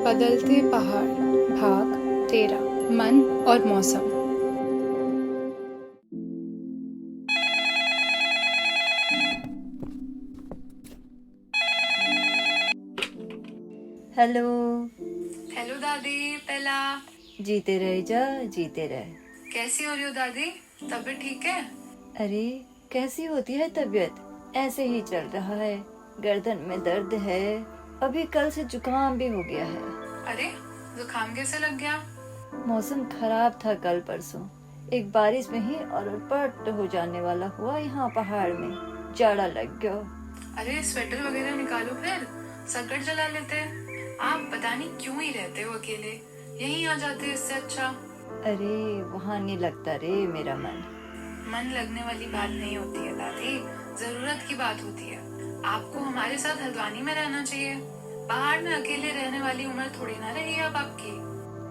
बदलते पहाड़ भाग 13 मन और मौसम। हेलो। हेलो दादी। पहला जीते रहे जा, जीते रहे। कैसी हो रही हो दादी? तबीयत ठीक है? अरे कैसी होती है तबीयत? ऐसे ही चल रहा है। गर्दन में दर्द है, अभी कल से जुकाम भी हो गया है। अरे जुकाम कैसे लग गया? मौसम खराब था कल परसों, एक बारिश में ही और पट हो जाने वाला हुआ। यहाँ पहाड़ में जाड़ा लग गया। अरे स्वेटर वगैरह निकालो, फिर सकट जला लेते। आप पता नहीं क्यों ही रहते हो अकेले, यहीं आ जाते इससे अच्छा। अरे वहाँ नहीं लगता रे मेरा मन। मन लगने वाली बात नहीं होती है दादी, जरूरत की बात होती है। आपको हमारे साथ हल्द्वानी में रहना चाहिए। पहाड़ में अकेले रहने वाली उम्र थोड़ी ना रही अब आपकी।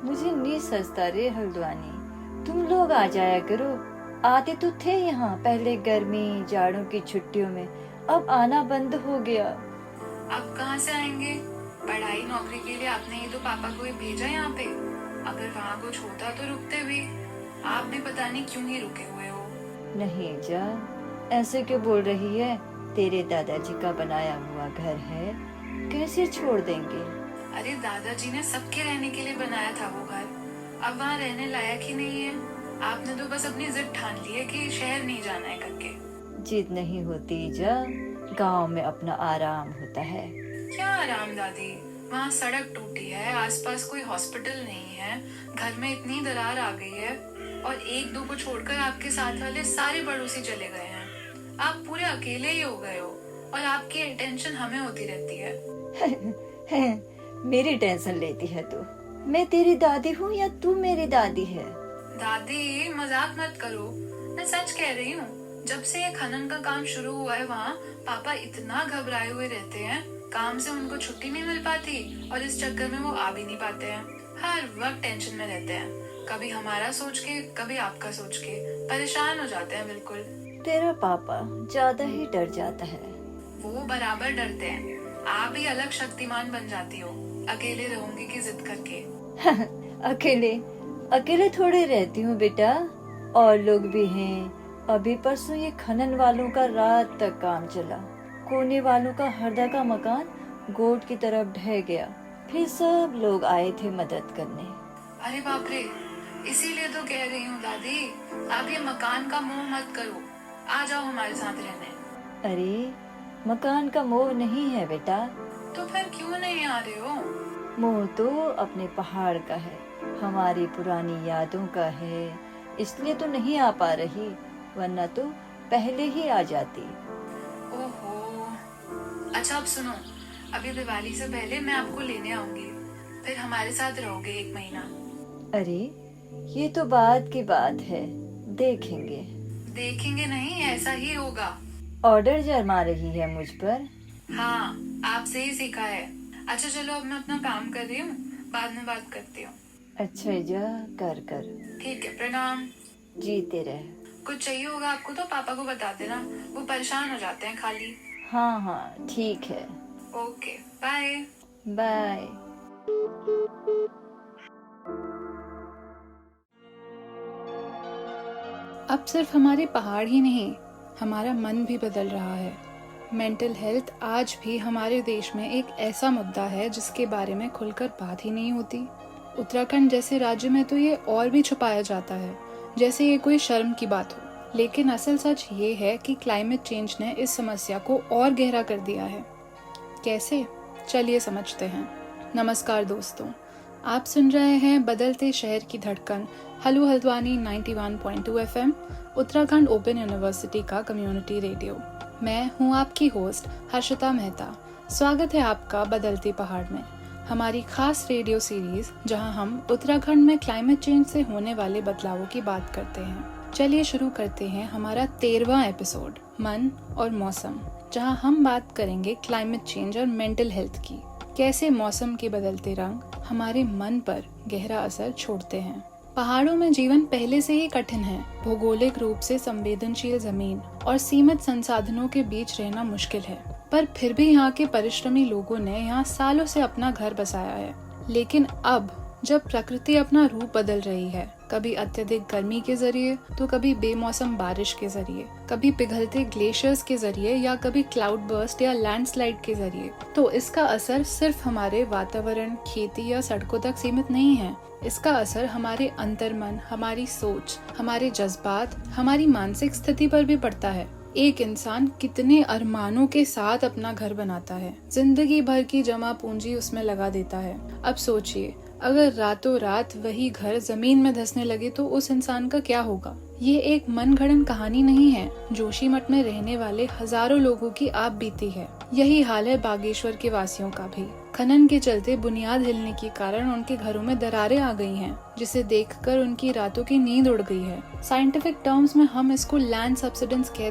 मुझे नहीं सजता रे हल्द्वानी, तुम लोग आ जाया करो। आते तो थे यहाँ पहले गर्मी जाड़ों की छुट्टियों में, अब आना बंद हो गया। अब कहाँ से आएंगे? पढ़ाई नौकरी के लिए आपने ही तो पापा को ही भेजा यहाँ पे। अगर वहाँ कुछ होता तो रुकते भी। आप भी पता नहीं क्यों ही रुके हुए हो। नहीं जा, ऐसे क्यों बोल रही है? तेरे दादाजी का बनाया हुआ घर है, कैसे छोड़ देंगे? अरे दादाजी ने सबके रहने के लिए बनाया था वो घर, अब वहाँ रहने लायक ही नहीं है। आपने तो बस अपनी जिद ठान ली है कि शहर नहीं जाना है करके। जिद नहीं होती जा, गांव में अपना आराम होता है। क्या आराम दादी? वहाँ सड़क टूटी है, आसपास कोई हॉस्पिटल नहीं है, घर में इतनी दरार आ गई है और एक दो को छोड़कर आपके साथ वाले सारे पड़ोसी चले गए हैं। आप पूरे अकेले ही हो गए हो और आपकी टेंशन हमें होती रहती है। मेरी टेंशन लेती है तू? मैं तेरी दादी हूँ या तू मेरी दादी है? दादी मजाक मत करो, मैं सच कह रही हूँ। जब से ये खनन का काम शुरू हुआ है वहाँ पापा इतना घबराए हुए रहते हैं, काम से उनको छुट्टी नहीं मिल पाती और इस चक्कर में वो आ भी नहीं पाते हैं। हर वक्त टेंशन में रहते हैं, कभी हमारा सोच के कभी आपका सोच के, परेशान हो जाते हैं बिल्कुल। तेरा पापा ज्यादा ही डर जाता है। वो बराबर डरते हैं, आप भी अलग शक्तिमान बन जाती हो अकेले रहूंगी की जिद करके। अकेले अकेले थोड़े रहती हूँ बेटा, और लोग भी हैं। अभी परसों ये खनन वालों का रात तक काम चला, कोने वालों का हरदा का मकान गोट की तरफ ढह गया, फिर सब लोग आए थे मदद करने। अरे बाप रे, इसीलिए तो कह रही हूँ दादी, आप ये मकान का मोह मत करो, आ जाओ हमारे साथ रहने। अरे मकान का मोह नहीं है बेटा। तो फिर क्यों नहीं आ रहे हो? मोह तो अपने पहाड़ का है, हमारी पुरानी यादों का है, इसलिए तो नहीं आ पा रही, वरना तो पहले ही आ जाती। ओहो, अच्छा अब सुनो, अभी दिवाली से पहले मैं आपको लेने आऊंगी, फिर हमारे साथ रहोगे 1 महीना। अरे ये तो बात की बात है, देखेंगे। देखेंगे नहीं, ऐसा ही होगा। ऑर्डर जमा रही है मुझ पर। हाँ, आपसे ही सीखा है। अच्छा चलो, अब मैं अपना काम कर रही हूँ, बाद में बात करती हूँ। अच्छा जा, कर कर। ठीक है, प्रणाम। जीते रहे। कुछ चाहिए होगा आपको तो पापा को बता देना, वो परेशान हो जाते हैं खाली। हाँ हाँ ठीक है। Okay, bye. बाय। अब सिर्फ हमारे पहाड़ ही नहीं, हमारा मन भी बदल रहा है। मेंटल हेल्थ आज भी हमारे देश में एक ऐसा मुद्दा है जिसके बारे में खुलकर बात ही नहीं होती। उत्तराखंड जैसे राज्य में तो ये और भी छुपाया जाता है, जैसे ये कोई शर्म की बात हो। लेकिन असल सच ये है कि क्लाइमेट चेंज ने इस समस्या को और गहरा कर दिया है। कैसे? चलिए समझते हैं। नमस्कार दोस्तों, आप सुन रहे हैं बदलते शहर की धड़कन, hello Haldwani 91.2 FM, Uttarakhand open university का कम्युनिटी रेडियो। मैं हूं आपकी होस्ट हर्षिता मेहता। स्वागत है आपका बदलते पहाड़ में, हमारी खास रेडियो सीरीज जहां हम उत्तराखंड में क्लाइमेट चेंज से होने वाले बदलावों की बात करते हैं। चलिए शुरू करते हैं हमारा 13वां एपिसोड, मन और मौसम, जहां हम बात करेंगे क्लाइमेट चेंज और मेंटल हेल्थ की। कैसे मौसम के बदलते रंग हमारे मन पर गहरा असर छोड़ते हैं। पहाड़ों में जीवन पहले से ही कठिन है। भौगोलिक रूप से संवेदनशील जमीन और सीमित संसाधनों के बीच रहना मुश्किल है, पर फिर भी यहाँ के परिश्रमी लोगों ने यहाँ सालों से अपना घर बसाया है। लेकिन अब जब प्रकृति अपना रूप बदल रही है, कभी अत्यधिक गर्मी के जरिए तो कभी बेमौसम बारिश के जरिए, कभी पिघलते ग्लेशियर्स के जरिए या कभी क्लाउड बर्स्ट या लैंडस्लाइड के जरिए, तो इसका असर सिर्फ हमारे वातावरण, खेती या सड़कों तक सीमित नहीं है। इसका असर हमारे अंतर्मन, हमारी सोच, हमारे जज्बात, हमारी मानसिक स्थिति पर भी पड़ता है। एक इंसान कितने अरमानों के साथ अपना घर बनाता है, जिंदगी भर की जमा पूंजी उसमें लगा देता है। अब सोचिए, अगर रातों रात वही घर जमीन में धंसने लगे तो उस इंसान का क्या होगा। ये एक मनगढ़ंत कहानी नहीं है, जोशीमठ में रहने वाले हजारों लोगों की आप बीती है। यही हाल है बागेश्वर के वासियों का भी। खनन के चलते बुनियाद हिलने के कारण उनके घरों में दरारें आ गई हैं, जिसे देखकर उनकी रातों की नींद उड़ गई है। साइंटिफिक टर्म्स में हम इसको लैंड सब्सिडेंस कह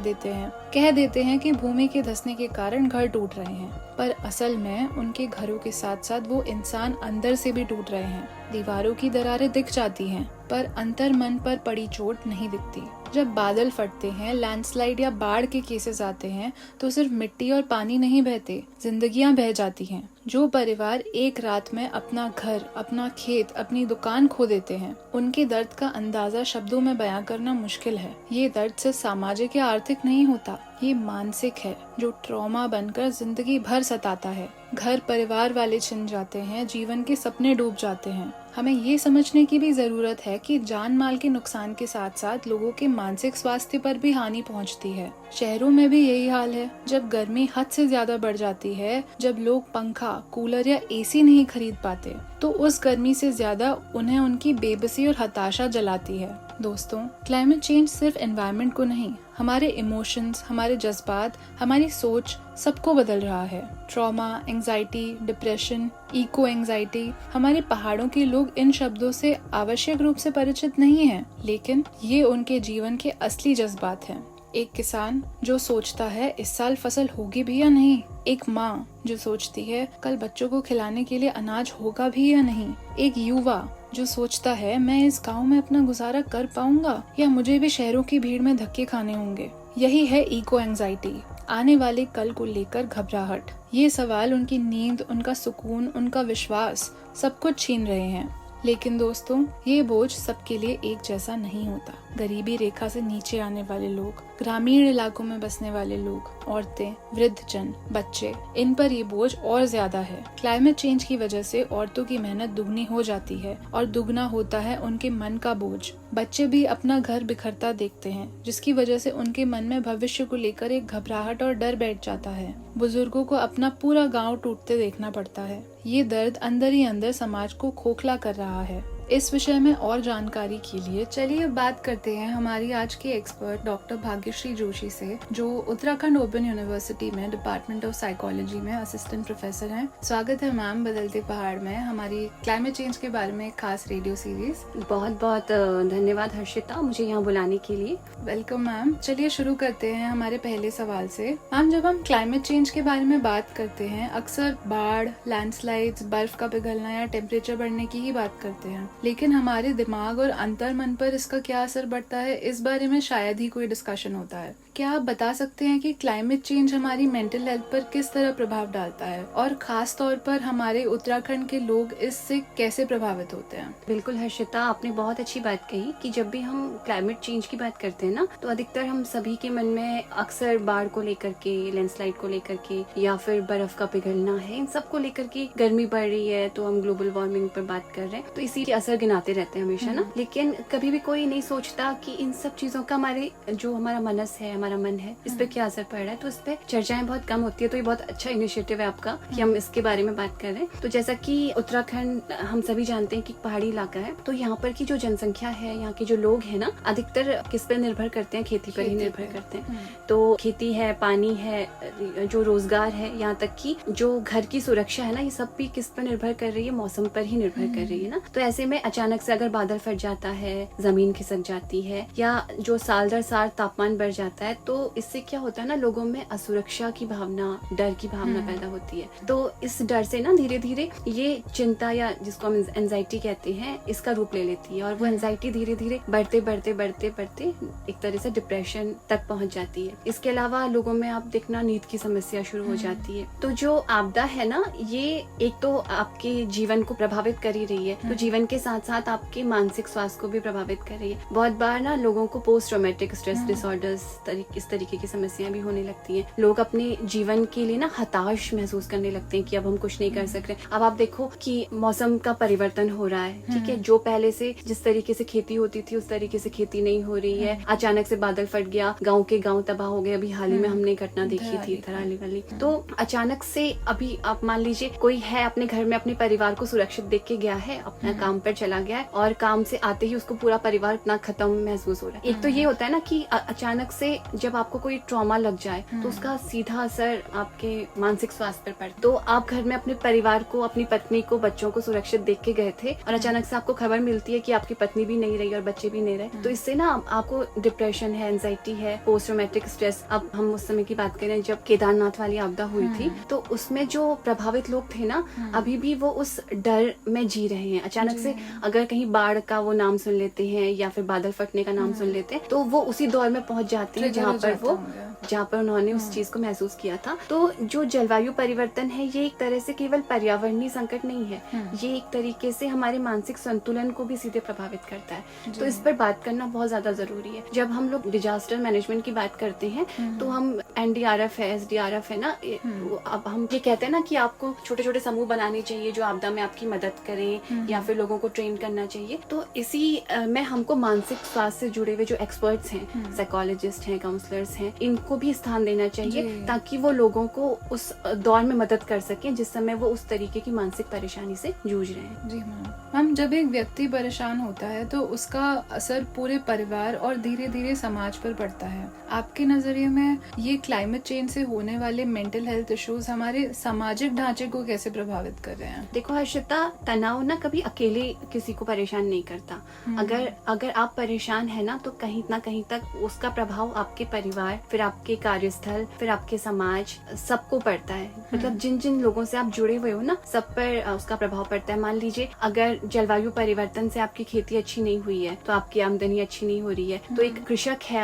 देते हैं कि भूमि के धंसने के कारण घर टूट रहे हैं, पर असल में उनके घरों के साथ साथ वो इंसान अंदर से भी टूट रहे हैं। दीवारों की दरारें दिख जाती हैं, पर अंतर्मन पर पड़ी चोट नहीं दिखती। जब बादल फटते हैं, लैंडस्लाइड या बाढ़ के केसेस आते हैं, तो सिर्फ मिट्टी और पानी नहीं बहते, जिंदगियां बह जाती हैं। जो परिवार एक रात में अपना घर, अपना खेत, अपनी दुकान खो देते हैं, उनके दर्द का अंदाजा शब्दों में बयां करना मुश्किल है। ये दर्द सिर्फ सामाजिक या आर्थिक नहीं होता, ये मानसिक है, जो ट्रॉमा बनकर जिंदगी भर सताता है। घर परिवार वाले छिन जाते हैं, जीवन के सपने डूब जाते हैं। हमें ये समझने की भी जरूरत है कि जान माल के नुकसान के साथ साथ लोगों के मानसिक स्वास्थ्य पर भी हानि पहुंचती है। शहरों में भी यही हाल है। जब गर्मी हद से ज्यादा बढ़ जाती है, जब लोग पंखा, कूलर या एसी नहीं खरीद पाते, तो उस गर्मी से ज्यादा उन्हें उनकी बेबसी और हताशा जलाती है। दोस्तों, क्लाइमेट चेंज सिर्फ एनवायरनमेंट को नहीं, हमारे इमोशंस, हमारे जज्बात, हमारी सोच सबको बदल रहा है। Trauma, anxiety, depression, eco anxiety, हमारे पहाड़ों के लोग इन शब्दों से आवश्यक रूप से परिचित नहीं हैं, लेकिन ये उनके जीवन के असली जज्बात हैं। एक किसान जो सोचता है इस साल फसल होगी भी या नहीं, एक माँ जो सोचती है कल बच्चों को खिलाने के लिए अनाज होगा भी या नहीं, एक युवा जो सोचता है मैं इस गांव में अपना गुजारा कर पाऊंगा या मुझे भी शहरों की भीड़ में धक्के खाने होंगे। यही है इको एंजाइटी, आने वाले कल को लेकर घबराहट। ये सवाल उनकी नींद, उनका सुकून, उनका विश्वास सब कुछ छीन रहे हैं। लेकिन दोस्तों, ये बोझ सबके लिए एक जैसा नहीं होता। गरीबी रेखा से नीचे आने वाले लोग, ग्रामीण इलाकों में बसने वाले लोग, औरतें, वृद्धजन, बच्चे, इन पर ये बोझ और ज्यादा है। क्लाइमेट चेंज की वजह से औरतों की मेहनत दुगनी हो जाती है और दुगना होता है उनके मन का बोझ। बच्चे भी अपना घर बिखरता देखते हैं, जिसकी वजह से उनके मन में भविष्य को लेकर एक घबराहट और डर बैठ जाता है। बुजुर्गों को अपना पूरा गांव टूटते देखना पड़ता है। ये दर्द अंदर ही अंदर समाज को खोखला कर रहा है। इस विषय में और जानकारी के लिए चलिए बात करते हैं हमारी आज की एक्सपर्ट डॉक्टर भाग्यश्री जोशी से, जो उत्तराखंड ओपन यूनिवर्सिटी में डिपार्टमेंट ऑफ साइकोलॉजी में असिस्टेंट प्रोफेसर हैं। स्वागत है मैम बदलते पहाड़ में, हमारी क्लाइमेट चेंज के बारे में एक खास रेडियो सीरीज। बहुत बहुत धन्यवाद हर्षिता, मुझे यहाँ बुलाने के लिए। Welcome ma'am. चलिए शुरू करते हैं हमारे पहले सवाल से। मैम, जब हम क्लाइमेट चेंज के बारे में बात करते हैं, अक्सर बाढ़, लैंडस्लाइड्स, बर्फ का पिघलना या टेम्परेचर बढ़ने की ही बात करते हैं, लेकिन हमारे दिमाग और अंतर्मन पर इसका क्या असर पड़ता है, इस बारे में शायद ही कोई डिस्कशन होता है। क्या आप बता सकते हैं कि क्लाइमेट चेंज हमारी मेंटल हेल्थ पर किस तरह प्रभाव डालता है और खास तौर पर हमारे उत्तराखंड के लोग इससे कैसे प्रभावित होते हैं? बिल्कुल हर्षिता, आपने बहुत अच्छी बात कही कि जब भी हम क्लाइमेट चेंज की बात करते हैं ना, तो अधिकतर हम सभी के मन में अक्सर बाढ़ को लेकर के, लैंडस्लाइड को लेकर के, या फिर बर्फ का पिघलना है, इन सब को लेकर के, गर्मी बढ़ रही है तो हम ग्लोबल वार्मिंग पर बात कर रहे हैं, तो इसी के असर गिनाते रहते हैं हमेशा ना। लेकिन कभी भी कोई नहीं सोचता कि इन सब चीजों का हमारा मनस है, हमारा मन है, इस पे क्या असर पड़ रहा है। तो इस पे चर्चाएं बहुत कम होती है, तो ये बहुत अच्छा इनिशिएटिव है आपका कि हम इसके बारे में बात कर रहे हैं। तो जैसा कि उत्तराखंड हम सभी जानते हैं कि पहाड़ी इलाका है, तो यहाँ पर की जो जनसंख्या है, यहाँ के जो लोग हैं ना, अधिकतर किस पे निर्भर करते हैं, खेती पर ही निर्भर करते हैं। तो खेती है, पानी है, जो रोजगार है, यहाँ तक कि जो घर की सुरक्षा है ना, ये सब भी किस पर निर्भर कर रही है, मौसम पर ही निर्भर कर रही है ना। तो ऐसे में अचानक से अगर बादल फट जाता है, जमीन खिसक जाती है, या जो साल दर साल तापमान बढ़ जाता है, है तो इससे क्या होता है ना, लोगों में असुरक्षा की भावना, डर की भावना पैदा होती है। तो इस डर से ना धीरे धीरे ये चिंता या जिसको हम एंजाइटी कहते हैं इसका रूप ले लेती है, और वो एंजाइटी धीरे धीरे बढ़ते बढ़ते बढ़ते बढ़ते एक तरह से डिप्रेशन तक पहुंच जाती है। इसके अलावा लोगों में आप देखना नींद की समस्या शुरू हो जाती है। तो जो आपदा है ना, ये एक तो आपके जीवन को प्रभावित कर ही रही है, तो जीवन के साथ साथ आपके मानसिक स्वास्थ्य को भी प्रभावित कर रही है। बहुत बार ना लोगों को पोस्ट ट्रॉमेटिक स्ट्रेस डिसऑर्डर्स इस तरीके की समस्याएं भी होने लगती हैं। लोग अपने जीवन के लिए ना हताश महसूस करने लगते हैं कि अब हम कुछ नहीं कर सक रहे। अब आप देखो कि मौसम का परिवर्तन हो रहा है, ठीक है, जो पहले से जिस तरीके से खेती होती थी उस तरीके से खेती नहीं हो रही है। अचानक से बादल फट गया, गांव के गांव तबाह हो गए। अभी हाल ही में हमने घटना देखी थी थराली वाली। तो अचानक से अभी आप मान लीजिए कोई है अपने घर में अपने परिवार को सुरक्षित देख के गया है, अपना काम पर चला गया है, और काम से आते ही उसको पूरा परिवार इतना खत्म महसूस हो रहा है। एक तो ये होता है ना कि अचानक से जब आपको कोई ट्रॉमा लग जाए तो उसका सीधा असर आपके मानसिक स्वास्थ्य पर पड़ता है। तो आप घर में अपने परिवार को, अपनी पत्नी को, बच्चों को सुरक्षित देख के गए थे, और अचानक से आपको खबर मिलती है कि आपकी पत्नी भी नहीं रही और बच्चे भी नहीं रहे। तो इससे ना आपको डिप्रेशन है, एंजाइटी है, पोस्ट ट्रॉमेटिक स्ट्रेस। अब हम उस समय की बात करें जब केदारनाथ वाली आपदा हुई थी, तो उसमें जो प्रभावित लोग थे ना, अभी भी वो उस डर में जी रहे हैं। अचानक से अगर कहीं बाढ़ का वो नाम सुन लेते हैं या फिर बादल फटने का नाम सुन लेते हैं, तो वो उसी दौर में पहुंच जाते हैं जहाँ पर उन्होंने उस चीज को महसूस किया था। तो जो जलवायु परिवर्तन है, ये एक तरह से केवल पर्यावरणीय संकट नहीं है, ये एक तरीके से हमारे मानसिक संतुलन को भी सीधे प्रभावित करता है। तो इस पर बात करना बहुत ज्यादा जरूरी है। जब हम लोग डिजास्टर मैनेजमेंट की बात करते हैं तो हम NDRF है, SDRF है ना, अब हम ये कहते हैं ना कि आपको छोटे छोटे समूह बनाने चाहिए जो आपदा में आपकी मदद करें, या फिर लोगों को ट्रेन करना चाहिए। तो इसी में हमको मानसिक स्वास्थ्य से जुड़े हुए जो एक्सपर्ट्स हैं, साइकोलॉजिस्ट हैं, काउंसलर्स हैं, इनको भी स्थान देना चाहिए ताकि वो लोगों को उस दौर में मदद कर सकें जिस समय वो उस तरीके की मानसिक परेशानी से जूझ रहे हैं। जी मैम, जब एक व्यक्ति परेशान होता है तो उसका असर पूरे परिवार और धीरे धीरे समाज पर पड़ता है। आपके नजरिए में ये क्लाइमेट चेंज से होने वाले मेंटल हेल्थ इश्यूज हमारे सामाजिक ढांचे को कैसे प्रभावित कर रहे हैं? देखो हर्षिता, तनाव ना कभी अकेले किसी को परेशान नहीं करता। अगर आप परेशान है ना, तो कहीं ना कहीं तक उसका प्रभाव आपके परिवार, फिर आपके कार्यस्थल, फिर आपके समाज, सबको पड़ता है। मतलब जिन जिन लोगों से आप जुड़े हुए हो ना, सब पर उसका प्रभाव पड़ता है। मान लीजिए अगर जलवायु परिवर्तन से आपकी खेती अच्छी नहीं हुई है, तो आपकी आमदनी अच्छी नहीं हो रही है। तो एक कृषक है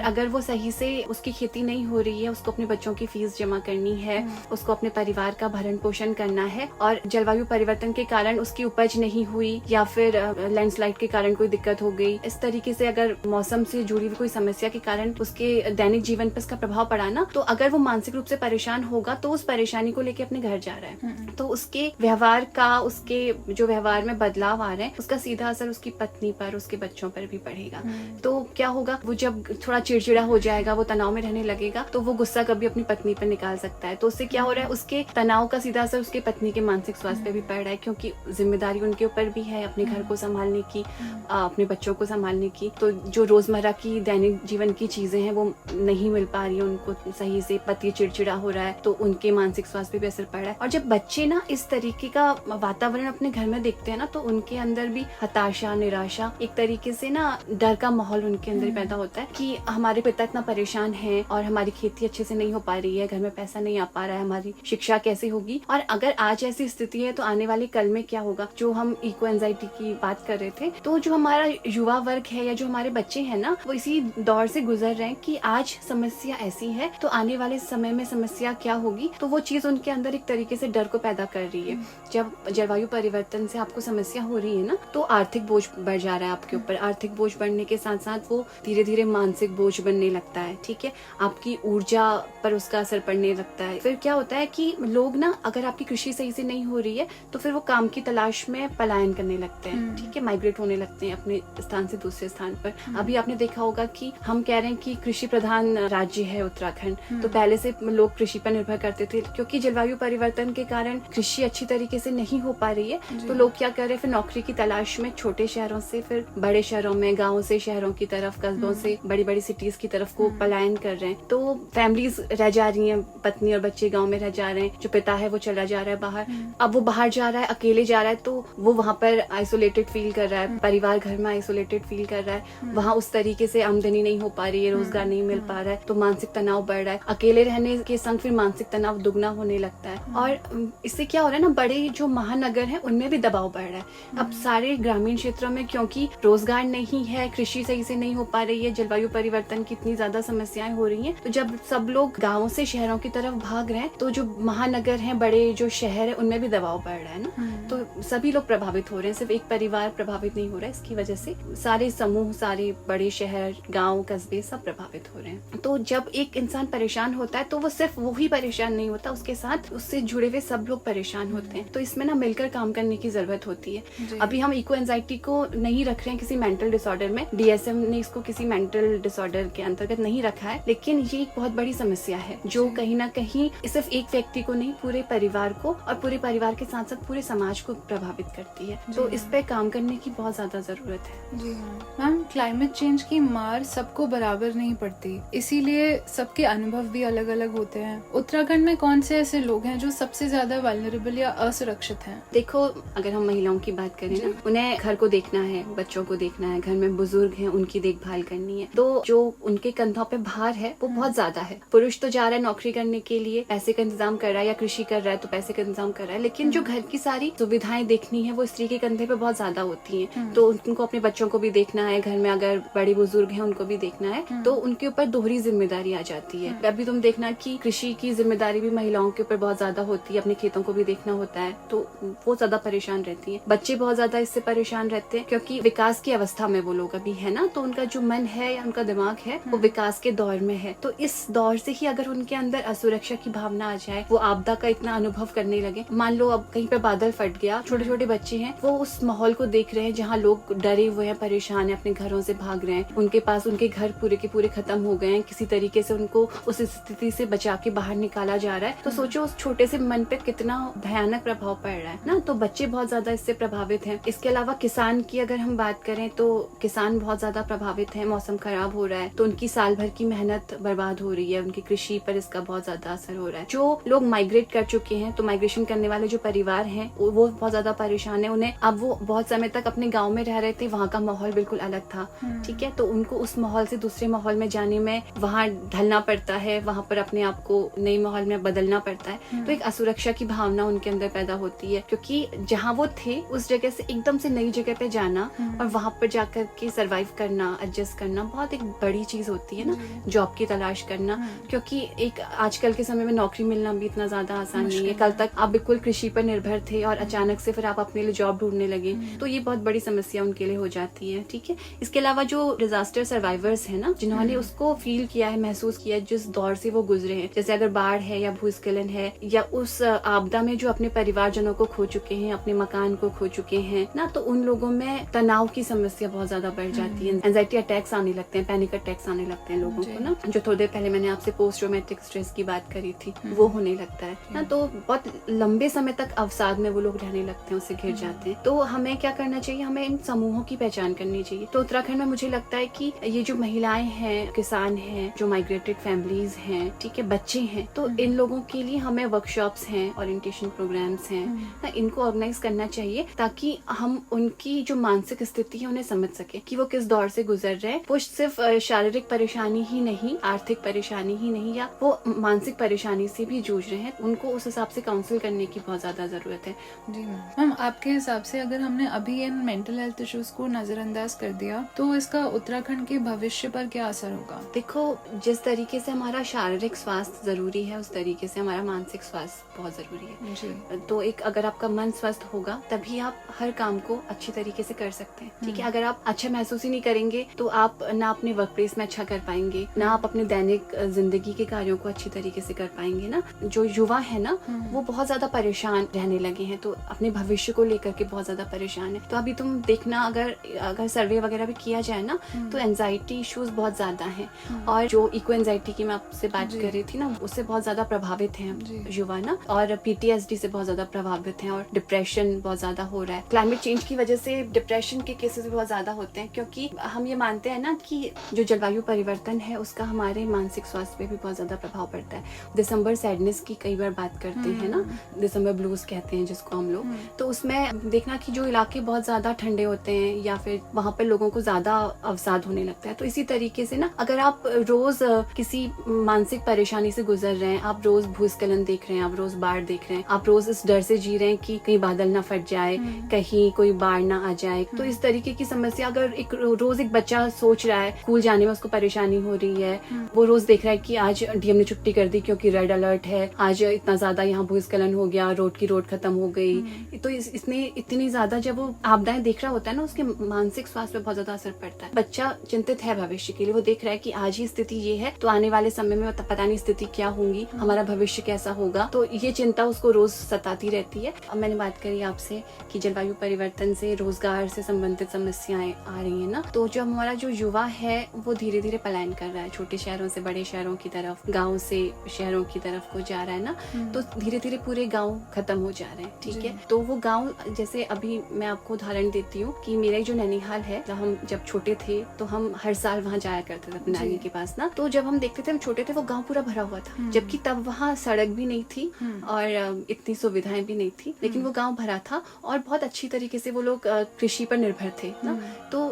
अगर वो सही से उसकी खेती नहीं हो रही है, उसको अपने बच्चों की फीस जमा करनी है, उसको अपने परिवार का भरण पोषण करना है, और जलवायु परिवर्तन के कारण उसकी उपज नहीं हुई, या फिर लैंडस्लाइड के कारण कोई दिक्कत हो गई, इस तरीके से अगर मौसम से जुड़ी हुई कोई समस्या के कारण उसके दैनिक जीवन पर इसका प्रभाव पड़ा ना, तो अगर वो मानसिक रूप से परेशान होगा तो उस परेशानी को लेके अपने घर जा रहा है, तो उसके व्यवहार का, उसके जो व्यवहार में बदलाव आ रहे हैं, उसका सीधा असर उसकी पत्नी पर, उसके बच्चों पर भी पड़ेगा। तो क्या होगा, वो जब थोड़ा चिड़चिड़ा हो जाएगा, वो तनाव में रहने लगेगा, तो वो गुस्सा कभी अपनी पत्नी पर निकाल सकता है। तो उससे क्या हो रहा है, उसके तनाव का सीधा असर उसके पत्नी के मानसिक स्वास्थ्य पे भी पड़ रहा है, क्योंकि जिम्मेदारी उनके ऊपर भी है अपने घर को संभालने की, अपने बच्चों को संभालने की। तो जो रोजमर्रा की दैनिक जीवन की चीजें हैं वो नहीं मिल पा रही है उनको सही से, पति चिड़चिड़ा हो रहा है, तो उनके मानसिक स्वास्थ्य पे भी असर पड़ रहा है। और जब बच्चे ना इस तरीके का वातावरण अपने घर में देखते हैं ना, तो उनके अंदर भी हताशा, निराशा, एक तरीके से ना डर का माहौल उनके अंदर पैदा होता है कि हमारे पिता इतना परेशान है और हमारी खेती अच्छे से नहीं हो पा रही है, घर में पैसा नहीं आ पा रहा है, हमारी शिक्षा कैसे होगी, और अगर आज ऐसी स्थिति है तो आने वाले कल में क्या होगा। जो हम इको एंजाइटी की बात कर रहे थे, तो जो हमारा युवा वर्ग है या जो हमारे बच्चे हैं ना, वो इसी दौर से गुजर रहे हैं कि आज समस्या ऐसी है तो आने वाले समय में समस्या क्या होगी। तो वो चीज उनके अंदर एक तरीके से डर को पैदा कर रही है। जब जलवायु परिवर्तन से आपको समस्या हो रही है ना, तो आर्थिक बोझ बढ़ जा रहा है आपके ऊपर। आर्थिक बोझ बढ़ने के साथ साथ वो धीरे धीरे मानसिक बोझ बनने लगता है, ठीक है, आपकी ऊर्जा पर उसका असर पड़ने लगता है। फिर क्या होता है कि लोग ना, अगर आपकी कृषि सही से नहीं हो रही है तो फिर वो काम की तलाश में पलायन करने लगते हैं, ठीक है, माइग्रेट होने लगते हैं अपने स्थान से दूसरे स्थान पर। अभी आपने देखा होगा कि हम कह रहे हैं कि कृषि प्रधान राज्य है उत्तराखंड, तो पहले से लोग कृषि पर निर्भर करते थे, क्योंकि जलवायु परिवर्तन के कारण कृषि अच्छी तरीके से नहीं हो पा रही है, तो लोग क्या कर रहे हैं, फिर नौकरी की तलाश में छोटे शहरों से फिर बड़े शहरों में, गाँव से शहरों की तरफ, कस्बों से बड़ी बड़ी सिटीज की तरफ को पलायन कर रहे हैं। तो फैमिलीज रह जा रही हैं, पत्नी और बच्चे गाँव में रह जा रहे हैं, जो पिता है वो चला जा रहा है बाहर। अब वो बाहर जा रहा है, अकेले जा रहा है, तो वो वहाँ पर आइसोलेटेड फील कर रहा है, परिवार घर में आइसोलेटेड फील कर रहा है, वहाँ उस तरीके से आमदनी नहीं हो पा रही है, रोजगार नहीं मिल पा रहा है तो मानसिक तनाव बढ़ रहा है, अकेले रहने के संग फिर मानसिक तनाव दुगना होने लगता है। और इससे क्या हो रहा है ना, बड़े जो महानगर हैं उनमें भी दबाव बढ़ रहा है। अब सारे ग्रामीण क्षेत्रों में क्योंकि रोजगार नहीं है, कृषि सही से नहीं हो पा रही है, जलवायु परिवर्तन की इतनी ज्यादा समस्याएं हो रही हैं, तो जब सब लोग गाँव से शहरों की तरफ भाग रहे हैं तो जो महानगर हैं, बड़े जो शहर है, उनमें भी दबाव बढ़ रहा है ना। तो सभी लोग प्रभावित हो रहे हैं, सिर्फ एक परिवार प्रभावित नहीं हो रहा है। इसकी वजह से सारे समूह, सारे बड़े शहर, गांव, कस्बे सब प्रभावित हो रहे हैं। तो जब एक इंसान परेशान होता है तो वो सिर्फ वो ही परेशान नहीं होता, उसके साथ उससे जुड़े हुए सब लोग परेशान होते हैं। तो इसमें ना मिलकर काम करने की जरूरत होती है। अभी हम इको एंजाइटी को नहीं रख रहे हैं किसी मेंटल डिसऑर्डर में, DSM ने इसको किसी मेंटल डिसऑर्डर के अंतर्गत नहीं रखा है, लेकिन ये एक बहुत बड़ी समस्या है जो कहीं ना कहीं सिर्फ एक व्यक्ति को नहीं, पूरे परिवार को और पूरे परिवार के साथ साथ पूरे समाज को प्रभावित करती है। तो इस पे काम करने की बहुत ज्यादा जरूरत है। जी हाँ मैम, क्लाइमेट चेंज की मार सबको बराबर नहीं पड़ती, इसीलिए सबके अनुभव भी अलग अलग होते हैं। उत्तराखंड में कौन से ऐसे लोग हैं जो सबसे ज्यादा वल्नरेबल या असुरक्षित हैं? देखो, अगर हम महिलाओं की बात करें ना, उन्हें घर को देखना है, बच्चों को देखना है, घर में बुजुर्ग हैं उनकी देखभाल करनी है, तो जो उनके कंधों पे भार है वो बहुत ज्यादा है। पुरुष तो जा रहा है नौकरी करने के लिए, पैसे का इंतजाम कर रहा है, या कृषि कर रहा है तो पैसे का इंतजाम कर रहा है, लेकिन जो घर की सारी सुविधाएं देखनी है वो स्त्री के कंधे पे बहुत ज्यादा होती हैं। तो उनको अपने बच्चों को भी देखना है, घर में अगर बड़े बुजुर्ग हैं उनको भी देखना है, तो उनके ऊपर दोहरी जिम्मेदारी आ जाती है। अभी तुम देखना कि कृषि की जिम्मेदारी भी महिलाओं के ऊपर बहुत ज्यादा होती है, अपने खेतों को भी देखना होता है, तो वो ज्यादा परेशान रहती है। बच्चे बहुत ज्यादा इससे परेशान रहते हैं क्योंकि विकास की अवस्था में वो लोग अभी है ना, तो उनका जो मन है या उनका दिमाग है वो विकास के दौर में है। तो इस दौर से ही अगर उनके अंदर असुरक्षा की भावना आ जाए, वो आपदा का इतना अनुभव करने लगे, मान लो अब कहीं पे बादल फट गया, छोटे छोटे बच्चे हैं, वो उस माहौल को देख रहे हैं जहाँ लोग डरे हुए हैं, परेशान है, अपने घरों से भाग रहे हैं, उनके पास उनके घर पूरे के पूरे खत्म हो गए हैं, किसी तरीके से उनको उस स्थिति से बचा के बाहर निकाला जा रहा है। तो सोचो उस छोटे से मन पे कितना भयानक प्रभाव पड़ रहा है ना। तो बच्चे बहुत ज्यादा इससे प्रभावित हैं। इसके अलावा किसान की अगर हम बात करें तो किसान बहुत ज्यादा प्रभावित है। मौसम खराब हो रहा है तो उनकी साल भर की मेहनत बर्बाद हो रही है, उनकी कृषि पर इसका बहुत ज्यादा असर हो रहा है। जो लोग माइग्रेट कर चुके हैं, तो माइग्रेशन करने वाले जो परिवार हैं वो बहुत ज्यादा परेशान है। उन्हें अब वो बहुत समय तक अपने गाँव में रह रहे थे, वहाँ का माहौल बिल्कुल अलग था, ठीक है, तो उनको उस माहौल से दूसरे माहौल में जाने में वहाँ ढलना पड़ता है, वहाँ पर अपने आप को नए माहौल में बदलना पड़ता है। तो एक असुरक्षा की भावना उनके अंदर पैदा होती है, क्योंकि जहाँ वो थे उस जगह से एकदम से नई जगह पे जाना और वहाँ पर जाकर के सरवाइव करना, एडजस्ट करना बहुत एक बड़ी चीज होती है ना। जॉब की तलाश करना, क्योंकि एक आजकल के समय में नौकरी मिलना भी इतना ज्यादा आसान नहीं है। कल तक आप बिल्कुल कृषि पर निर्भर थे और अचानक से फिर आप अपने लिए जॉब ढूंढने लगे, तो ये बहुत बड़ी समस्या उनके लिए हो जाती है, ठीक है। इसके अलावा जो डिजास्टर सर्वाइवर्स है ना, जिन्होंने उसको फील किया है, महसूस किया है, जिस दौर से वो गुजरे हैं, जैसे अगर बाढ़ है या भूस्खलन है या उस आपदा में जो अपने परिवारजनों को खो चुके हैं, अपने मकान को खो चुके हैं ना, तो उन लोगों में तनाव की समस्या बहुत ज्यादा बढ़ जाती है। एंजाइटी अटैक्स आने लगते हैं, पैनिक अटैक्स आने लगते हैं लोगों को ना, जो थोड़ी देर पहले मैंने आपसे पोस्ट ट्रॉमेटिक स्ट्रेस की बात करी थी, वो होने लगता है ना। तो बहुत लंबे समय तक अवसाद में वो लोग रहने लगते हैं, उससे घिर जाते हैं। तो हमें क्या करना चाहिए, हमें इन समूहों की पहचान करनी चाहिए। तो उत्तराखंड में मुझे लगता है कि ये जो महिलाएं हैं, किसान हैं, जो माइग्रेटेड फैमिलीज हैं, ठीक है, बच्चे हैं, तो इन लोगों के लिए हमें वर्कशॉप्स हैं, ओरिएंटेशन प्रोग्राम्स हैं ना, इनको ऑर्गेनाइज करना चाहिए ताकि हम उनकी जो मानसिक स्थिति है उन्हें समझ सके कि वो किस दौर से गुजर रहे हैं। वो सिर्फ शारीरिक परेशानी ही नहीं, आर्थिक परेशानी ही नहीं, या वो मानसिक परेशानी से भी जूझ रहे हैं, उनको उस हिसाब से काउंसिल करने की बहुत ज्यादा जरूरत है। जी मैम, आपके हिसाब से अगर हमने अभी इन मेंटल हेल्थ इश्यूज को नजरअंदाज कर दिया तो इसका उत्तराखंड के भविष्य पर क्या असर होगा? देखो, जिस तरीके से हमारा शारीरिक स्वास्थ्य जरूरी है उस तरीके से हमारा मानसिक स्वास्थ्य बहुत जरूरी है जी। तो एक अगर आपका मन स्वस्थ होगा तभी आप हर काम को अच्छी तरीके से कर सकते हैं, ठीक है। अगर आप अच्छा महसूस ही नहीं करेंगे तो आप ना अपने वर्क प्लेस में अच्छा कर पाएंगे, ना आप अपने दैनिक जिंदगी के कार्यों को अच्छी तरीके से कर पाएंगे ना। जो युवा है ना, वो बहुत ज्यादा परेशान रहने लगे हैं, तो अपने भविष्य को लेकर के बहुत ज्यादा परेशान है। तो अभी तुम देखना, अगर सर्वे वगैरह भी किया जाए ना, तो एंजाइटी इश्यूज बहुत ज्यादा हैं, और जो इको एंजाइटी की मैं आपसे बात कर रही थी ना, उससे बहुत ज्यादा प्रभावित हैं युवा ना, और PTSD से बहुत ज्यादा प्रभावित हैं, और डिप्रेशन बहुत ज्यादा हो रहा है। क्लाइमेट चेंज की वजह से डिप्रेशन के केसेस भी बहुत ज्यादा होते हैं, क्योंकि हम ये मानते हैं ना कि जो जलवायु परिवर्तन है उसका हमारे मानसिक स्वास्थ्य पे भी बहुत ज्यादा प्रभाव पड़ता है। दिसंबर सैडनेस की कई बार बात करते हैं ना, दिसंबर ब्लूज कहते हैं जिसको हम लोग, तो उसमें देखना कि जो इलाके बहुत ज्यादा ठंडे होते हैं या फिर वहाँ पे लोगों को ज्यादा अवसाद होने लगता है, तो इसी तरीके तरीके से ना, अगर आप रोज किसी मानसिक परेशानी से गुजर रहे हैं, आप रोज भूस्खलन देख रहे हैं, आप रोज बाढ़ देख रहे हैं, आप रोज इस डर से जी रहे हैं कि कहीं बादल ना फट जाए, कहीं कोई बाढ़ ना आ जाए, तो इस तरीके की समस्या अगर रोज एक बच्चा सोच रहा है, स्कूल जाने में उसको परेशानी हो रही है, वो रोज देख रहा है कि आज डीएम ने छुट्टी कर दी क्योंकि रेड अलर्ट है, आज इतना ज्यादा यहाँ भूस्खलन हो गया, रोड खत्म हो गई, तो इसने इतनी ज्यादा जब वो आपदाएं देख रहा होता है ना, उसके मानसिक स्वास्थ्य पे बहुत ज्यादा असर पड़ता है। बच्चा चिंतित है भविष्य के लिए, वो देख रहा है कि आज ही स्थिति ये है तो आने वाले समय में पता नहीं स्थिति क्या होंगी, हमारा भविष्य कैसा होगा, तो ये चिंता उसको रोज सताती रहती है। अब मैंने बात करी आपसे कि जलवायु परिवर्तन से रोजगार से संबंधित समस्याएं आ रही है ना, तो जो हमारा जो युवा है वो धीरे धीरे पलायन कर रहा है, छोटे शहरों से बड़े शहरों की तरफ, गाँव से शहरों की तरफ को जा रहा है ना, तो धीरे धीरे पूरे गाँव खत्म हो जा रहे हैं। ठीक है, तो वो गाँव, जैसे अभी मैं आपको उदाहरण देती हूँ कि मेरा जो नैनीहाल है, हम जब छोटे थे तो हम हर साल वहाँ जाया करते थे अपनी नानी के पास ना, तो जब हम देखते थे हम छोटे थे वो गांव पूरा भरा हुआ था, जबकि तब वहाँ सड़क भी नहीं थी और इतनी सुविधाएं भी नहीं थी, लेकिन वो गांव भरा था और बहुत अच्छी तरीके से वो लोग कृषि पर निर्भर थे ना, तो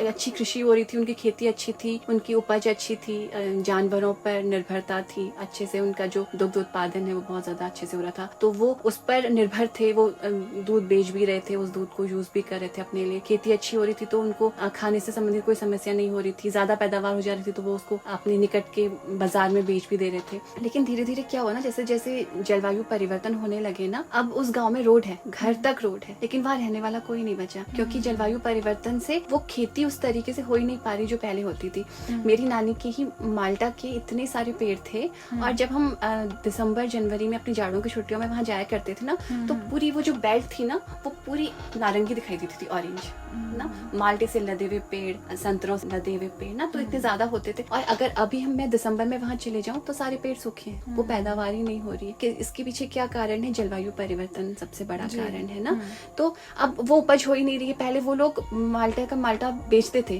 अच्छी कृषि हो रही थी, उनकी खेती अच्छी थी, उनकी उपज अच्छी थी, जानवरों पर निर्भरता थी अच्छे से, उनका जो दुग्ध उत्पादन है वो बहुत ज्यादा अच्छे से हो रहा था, तो वो उस पर निर्भर थे, वो दूध बेच भी रहे थे, उस दूध को यूज भी कर रहे थे अपने लिए, खेती अच्छी हो रही थी तो उनको खाने से संबंधित कोई समस्या नहीं हो रही थी, ज्यादा पैदावार हो जा रही थी तो वो उसको अपने निकट के बाजार में बेच भी दे रहे थे। लेकिन धीरे धीरे क्या हुआ ना, जैसे जैसे जलवायु परिवर्तन होने लगे ना, अब उस गांव में रोड है, घर तक रोड है, लेकिन वहाँ रहने वाला कोई नहीं बचा, क्योंकि जलवायु परिवर्तन से वो खेती उस तरीके से हो ही नहीं पा रही जो पहले होती थी। मेरी नानी के ही माल्टा के इतने सारे पेड़ थे, और जब हम दिसंबर जनवरी में अपनी जाड़ों की छुट्टियों में वहाँ जाया करते थे ना, तो पूरी वो जो बेल्ट थी ना वो पूरी नारंगी दिखाई देती थी, ऑरेंज ना, माल्टे से लदे हुए पेड़, संतरों से लदे हुए पेड़ ना, तो इतने ज्यादा होते थे। और अगर अभी मैं दिसंबर में वहाँ चले जाऊँ तो सारे पेड़ सूखे हैं, वो पैदावार ही नहीं हो रही है। कि इसके पीछे क्या कारण है? जलवायु परिवर्तन सबसे बड़ा कारण है ना। तो अब वो उपज हो ही नहीं रही है। पहले वो लोग माल्टा का माल्टा बेचते थे,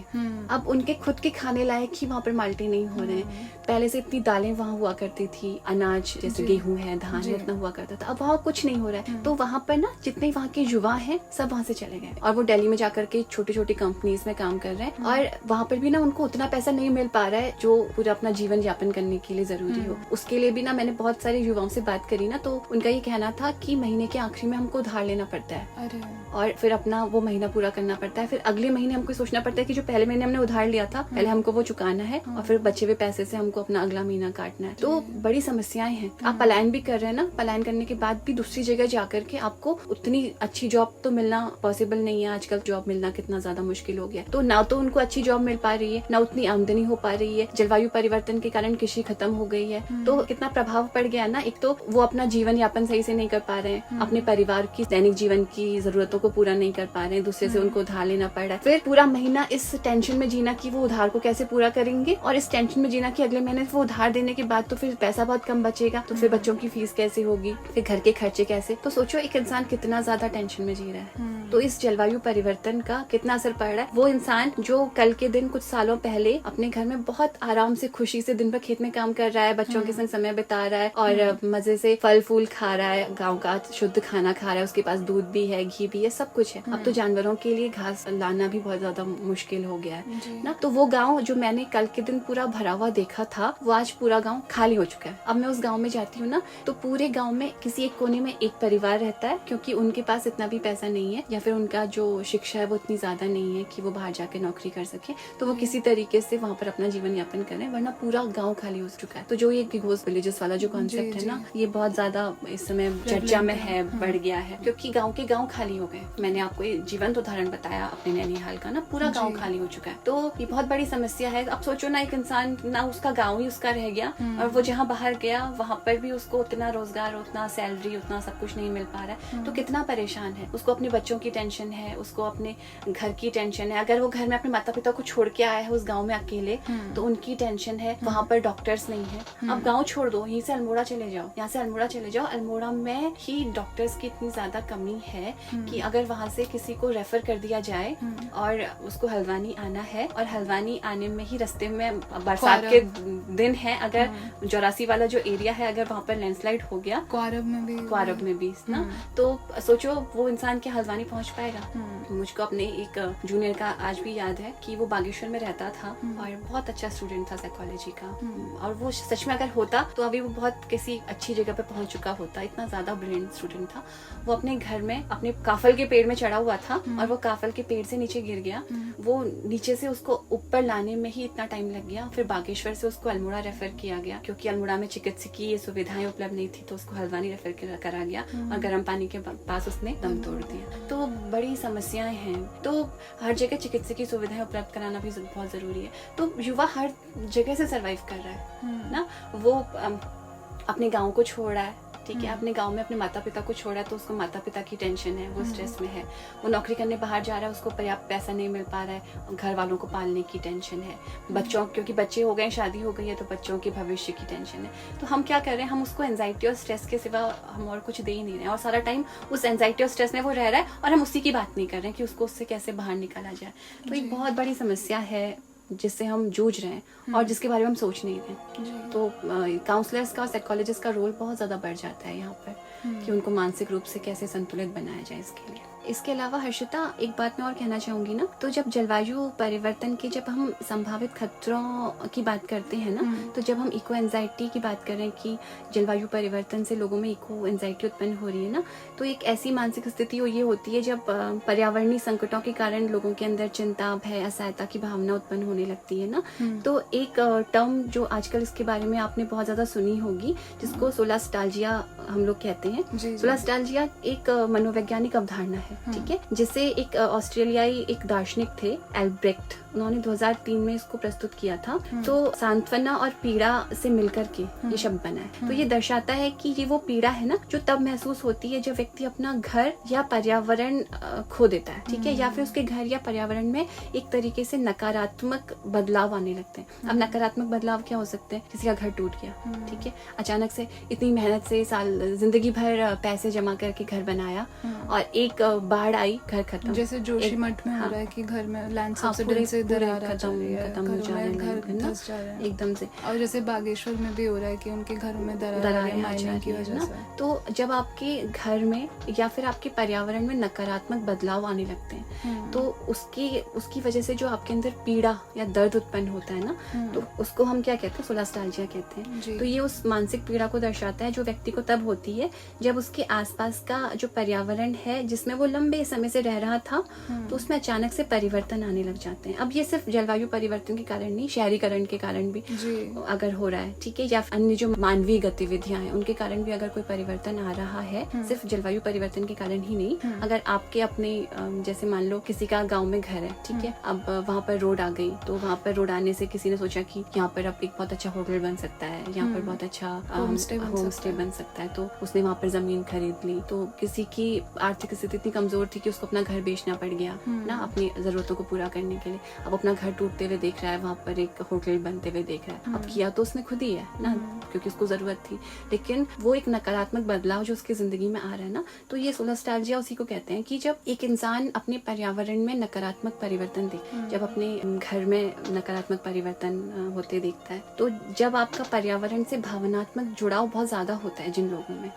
अब उनके खुद के खाने लायक ही वहाँ पर माल्टे नहीं हो रहे हैं। पहले से इतनी दालें वहाँ हुआ करती थी, अनाज जैसे गेहूं है, धान है, इतना हुआ करता था, अब वहाँ कुछ नहीं हो रहा है। तो वहाँ पर ना जितने वहाँ के युवा हैं सब वहाँ से चले गए, और वो दिल्ली में जाकर के छोटी छोटी कंपनीज में काम कर रहे हैं, और वहाँ पर भी ना उनको उतना पैसा नहीं मिल पा रहा है जो पूरा अपना जीवन यापन करने के लिए जरूरी हो। उसके लिए भी ना मैंने बहुत सारे युवाओं से बात करी ना, तो उनका ये कहना था कि महीने के आखिरी में हमको उधार लेना पड़ता है, और फिर अपना वो महीना पूरा करना पड़ता है, फिर अगले महीने हमको सोचना पड़ता है कि जो पहले महीने हमने उधार लिया था पहले हमको वो चुकाना है, और फिर बचे हुए पैसे से हमको अपना अगला महीना काटना है। तो बड़ी समस्याएं हैं। आप पलायन भी कर रहे हैं ना, पलायन करने के बाद भी दूसरी जगह जाकर के आपको उतनी अच्छी जॉब तो मिलना पॉसिबल नहीं है। आजकल जॉब मिलना कितना ज्यादा मुश्किल हो गया, तो ना तो उनको अच्छी जॉब मिल पा रही है, ना उतनी आमदनी हो पा रही है। जलवायु परिवर्तन के कारण कृषि खत्म हो गई है, तो कितना प्रभाव पड़ गया ना। एक तो वो अपना जीवन यापन सही से नहीं कर पा रहे हैं, अपने परिवार की दैनिक जीवन की जरूरतों को पूरा नहीं कर पा रहे हैं, दूसरे से उनको उधार लेना पड़ रहा है, फिर पूरा महीना इस टेंशन में जीना कि वो उधार को कैसे पूरा करेंगे, और इस टेंशन में जीना कि अगले महीने वो उधार देने के बाद तो फिर पैसा बहुत कम बचेगा, तो फिर बच्चों की फीस कैसे होगी, फिर घर के खर्चे कैसे। तो सोचो एक इंसान कितना ज्यादा टेंशन में जी रहा है। तो इस जलवायु परिवर्तन का कितना असर पड़ रहा है। वो इंसान जो कल के दिन कुछ सालों पहले अपने घर में बहुत आराम से खुशी से दिन भर खेत में काम कर रहा है, बच्चों के संग समय बिता रहा है और मजे से फल फूल खा रहा है, गाँव का शुद्ध खाना खा रहा है, उसके पास दूध भी है, घी भी है, सब कुछ है। अब तो जानवरों के लिए घास लाना भी बहुत ज्यादा मुश्किल हो गया है ना। तो वो गाँव जो मैंने कल के दिन पूरा भरा हुआ देखा था, वो आज पूरा गाँव खाली हो चुका है। अब मैं उस गाँव में जाती हूँ ना, तो पूरे गाँव में किसी एक कोने में एक परिवार रहता है, क्योंकि उनके पास इतना भी पैसा नहीं है, या फिर उनका जो शिक्षा है वो इतनी ज्यादा नहीं है कि वो बाहर जाके नौकरी कर सके, तो वो किसी तरीके से वहाँ पर अपना जीवन यापन करें, वरना पूरा गाँव खाली हो चुका है। तो जो ये गिगोस विलेजेस वाला जो कॉन्सेप्ट है ना, ये बहुत ज्यादा इस समय चर्चा में है, बढ़ गया है, क्योंकि गाँव के गाँव खाली हो गए। मैंने आपको जीवंत उदाहरण बताया अपने नैनीहाल का ना, पूरा गाँव खाली हो चुका है। तो ये बहुत बड़ी समस्या है। अब सोचो ना, एक इंसान ना उसका गाँव ही उसका रह गया, और वो जहाँ बाहर गया वहाँ पर भी उसको उतना रोजगार, उतना सैलरी, उतना सब कुछ नहीं मिल पा रहा है, तो कितना परेशान है। उसको अपने बच्चों की टेंशन है, उसको अपने घर की टेंशन है। अगर वो घर में अपने माता पिता को छोड़ के आया है उस गांव में अकेले, तो उनकी टेंशन है। वहाँ पर डॉक्टर्स नहीं है। अब गांव छोड़ दो, यहीं से अल्मोड़ा चले जाओ, यहाँ से अल्मोड़ा चले जाओ, अल्मोड़ा में ही डॉक्टर्स की इतनी ज्यादा कमी है कि अगर वहाँ से किसी को रेफर कर दिया जाए और उसको हल्द्वानी आना है, और हल्द्वानी आने में ही रास्ते में बरसात के दिन है, अगर 84 वाला जो एरिया है, अगर वहाँ पर लैंडस्लाइड हो गया, क्वारब में भी ना, तो सोचो वो इंसान क्या हल्द्वानी पहुँच पाएगा। मुझको अपने एक जूनियर का आज भी याद है कि वो बागेश्वर में रहता था और बहुत अच्छा स्टूडेंट था साइकोलॉजी का, और वो सच में अगर होता तो अभी वो बहुत किसी अच्छी जगह पे पहुंच चुका होता। इतना ज्यादा ब्रिलियंट स्टूडेंट था। वो अपने घर में अपने काफल के पेड़ में चढ़ा हुआ था और वो काफल के पेड़ से नीचे गिर गया। वो नीचे से उसको ऊपर लाने में ही इतना टाइम लग गया। फिर बागेश्वर से उसको अल्मोड़ा रेफर किया गया, क्योंकि अल्मोड़ा में चिकित्सकीय सुविधाएं उपलब्ध नहीं थी, तो उसको हल्द्वानी रेफर करा गया और गर्म पानी के पास उसने दम तोड़ दिया। तो बड़ी समस्याएं हैं। तो हर जगह चिकित्सकीय सुविधाएं उपलब्ध कराना भी बहुत जरूरी है। तो युवा हर जगह से सरवाइव कर रहा है ना। वो अपने गांव को छोड़ रहा है, ठीक है, अपने गांव में अपने माता पिता को छोड़ा, तो उसको माता पिता की टेंशन है, वो स्ट्रेस में है। वो नौकरी करने बाहर जा रहा है, उसको पर्याप्त पैसा नहीं मिल पा रहा है, घर वालों को पालने की टेंशन है, बच्चों, क्योंकि बच्चे हो गए, शादी हो गई है, तो बच्चों के भविष्य की टेंशन है। तो हम क्या कर रहे हैं, हम उसको एंजाइटी और स्ट्रेस के सिवा हम और कुछ दे ही नहीं रहे हैं, और सारा टाइम उस एंजाइटी और स्ट्रेस में वो रह रहा है, और हम उसी की बात नहीं कर रहे हैं कि उसको उससे कैसे बाहर निकाला जाए। तो एक बहुत बड़ी समस्या है जिससे हम जूझ रहे हैं और जिसके बारे में हम सोच नहीं रहे। तो काउंसलर्स का और साइकोलॉजिस्ट का रोल बहुत ज्यादा बढ़ जाता है यहाँ पर, कि उनको मानसिक रूप से कैसे संतुलित बनाया जाए इसके लिए। इसके अलावा हर्षिता, एक बात मैं और कहना चाहूंगी ना, तो जब जलवायु परिवर्तन के जब हम संभावित खतरों की बात करते हैं ना, तो जब हम इको एंजाइटी की बात करें कि जलवायु परिवर्तन से लोगों में इको एंजाइटी उत्पन्न हो रही है ना, तो एक ऐसी मानसिक स्थिति ये होती है जब पर्यावरणीय संकटों के कारण लोगों के अंदर चिंता, भय, असहायता की भावना उत्पन्न होने लगती है ना। तो एक टर्म जो आजकल इसके बारे में आपने बहुत ज्यादा सुनी होगी, जिसको सोलास्टाल्जिया हम लोग कहते हैं। सोलास्टाल्जिया एक मनोवैज्ञानिक अवधारणा है, ठीक है, जिसे एक ऑस्ट्रेलियाई एक दार्शनिक थे एल्ब्रेक्ट, उन्होंने 2003 में इसको प्रस्तुत किया था। तो सांत्वना और पीड़ा से मिलकर के ये शब्द बना है। तो ये दर्शाता है कि ये वो पीड़ा है ना जो तब महसूस होती है जब व्यक्ति अपना घर या पर्यावरण खो देता है, ठीक है, या फिर उसके घर या पर्यावरण में एक तरीके से नकारात्मक बदलाव आने लगते हैं। अब नकारात्मक बदलाव क्या हो सकते हैं, किसी का घर टूट गया, ठीक है, अचानक से इतनी मेहनत से जिंदगी भर पैसे जमा करके घर बनाया और एक बाढ़ आई, घर खत्म। जैसे जोशीमठ में हो रहा है कि घर में लैंड सब्सिडी से दरार आ जा रही है, खत्म हो जा रहे हैं, घर धंस जा रहे हैं एकदम से। और जैसे बागेश्वर में भी हो रहा है कि उनके घरों में दरारें माइनिंग की वजह से। तो जब आपके घर में या फिर आपके पर्यावरण में नकारात्मक बदलाव आने लगते हैं, तो उसकी वजह से जो आपके अंदर पीड़ा या दर्द उत्पन्न होता है ना, तो उसको हम क्या कहते हैं, सोलास्टाल्जिया कहते हैं। तो ये उस मानसिक पीड़ा को दर्शाता है जो व्यक्ति को तब होती है जब उसके आसपास का जो पर्यावरण है जिसमें वो लंबे समय से रह रहा था, तो उसमें अचानक से परिवर्तन आने लग जाते हैं। अब ये सिर्फ जलवायु परिवर्तन के कारण नहीं, शहरीकरण के कारण भी अगर हो रहा है, ठीक है, या अन्य जो मानवीय गतिविधियां हैं उनके कारण भी अगर कोई परिवर्तन आ रहा है, सिर्फ जलवायु परिवर्तन के कारण ही नहीं। अगर आपके अपने जैसे मान लो किसी का गाँव में घर है, ठीक है, अब वहाँ पर रोड आ गई, तो वहाँ पर रोड आने से किसी ने सोचा कि यहाँ पर अब एक बहुत अच्छा होटल बन सकता है, यहाँ पर बहुत अच्छा होम स्टे बन सकता है, तो उसने वहाँ पर जमीन खरीद ली। तो किसी की आर्थिक स्थिति इतनी कमजोर थी कि उसको अपना घर बेचना पड़ गया ना, अपनी जरूरतों को पूरा करने के लिए। अब अपना घर टूटते हुए देख रहा है, वहाँ पर एक होटल बनते हुए देख रहा है। अब किया तो उसने खुद ही है ना, क्योंकि उसको जरूरत थी, लेकिन वो एक नकारात्मक बदलाव जो उसकी जिंदगी में आ रहा है ना, तो ये सोलास्टाल्जिया उसी को कहते हैं कि जब एक इंसान अपने पर्यावरण में नकारात्मक परिवर्तन देखे, जब अपने घर में नकारात्मक परिवर्तन होते देखता है, तो जब आपका पर्यावरण से भावनात्मक जुड़ाव बहुत ज्यादा होता है जिन लोगों में,